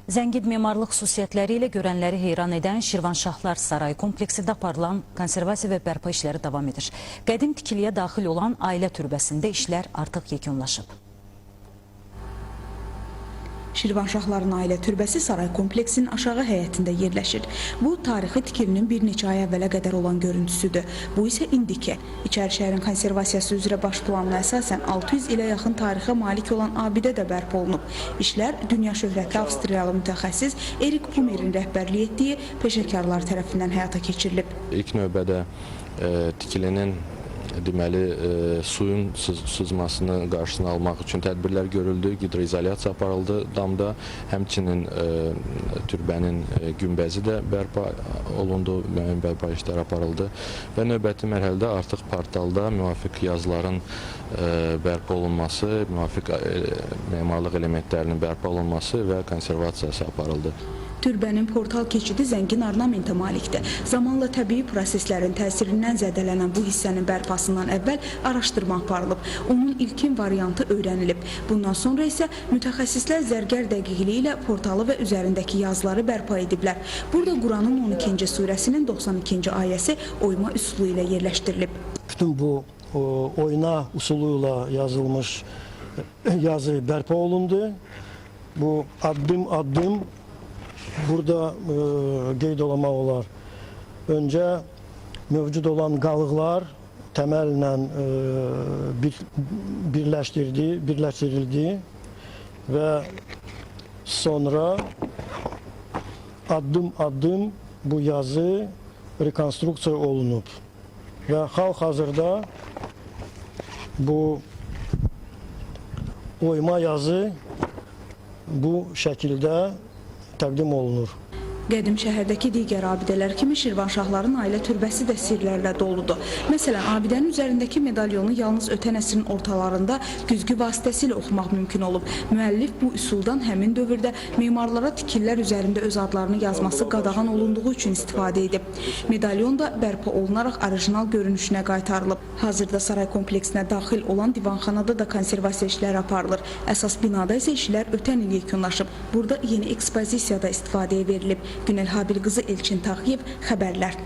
Zəngin memarlıq xüsusiyyətləri ilə görənləri heyran edən Şirvanşahlar Sarayı kompleksində aparılan konservasiya və bərpa işləri davam edir. Qədim tikiliyə daxil olan ailə türbəsində işlər artıq yekunlaşıb. Şirvanşahların ailə türbəsi saray kompleksinin aşağı həyətində yerləşir. Bu, tarixi tikilinin bir neçə ay əvvələ qədər olan görüntüsüdür. Bu isə indiki. İçərişəhərin konservasiyası üzrə baş planına əsasən 600 ilə yaxın tarixə malik olan abidə də bərpa olunub. İşlər dünya şöhrətli Avstriyalı mütəxəssis Erik Pumer'in rəhbərlik etdiyi peşəkarlar tərəfindən həyata keçirilib. İlk növbədə tikilinin suyun sızmasını qarşısını almaq üçün tədbirlər görüldü, hidroizolyasiya aparıldı damda, həmçinin türbənin günbəzi də bərpa olundu, müəyyən bərpa işləri aparıldı və növbəti mərhələdə artıq portalda müvafiq yazıların bərpa olunması, müvafiq memarlıq elementlərinin bərpa olunması və konservasiyası aparıldı. Türbənin portal keçidi zəngin ornamentə malikdir. Zamanla təbii proseslərin təsirindən zədələnən bu hissənin bərpasından əvvəl araşdırma aparılıb. Onun ilkin variantı öyrənilib. Bundan sonra isə mütəxəssislər zərgər dəqiqliyi ilə portalı və üzərindəki yazıları bərpa ediblər. Burada Quranın 12-ci surəsinin 92-ci ayəsi oyma üsulu ilə yerləşdirilib. Bütün bu oyna usuluyla yazılmış yazı bərpa olundu. Bu addım burada qeyd olunmaq olar. Öncə mövcud olan qalıqlar təməllə birləşdirildi və sonra addım bu yazı rekonstruksiya olunub və hal-hazırda bu oyma yazı bu şəkildə təqdim olunur. Qədim şəhərdəki digər abidələr kimi Şirvanşahların ailə türbəsi də sirlərlə doludur. Məsələn, abidənin üzərindəki medalyonu yalnız ötən əsrin ortalarında güzgü vasitəsilə oxumaq mümkün olub. Müəllif bu üsuldan həmin dövrdə memarlara tikillər üzərində öz adlarını yazması qadağan olunduğu üçün istifadə edib. Medalyon da bərpa olunaraq orijinal görünüşünə qaytarılıb. Hazırda saray kompleksinə daxil olan divanxanada da konservasiya işləri aparılır. Əsas binada isə işlər ötən il yekunlaşıb. Burada yeni ekspozisiyada istifadəyə verilib. Günel Habil qızı Elçin Tağıyev, xəbərlər.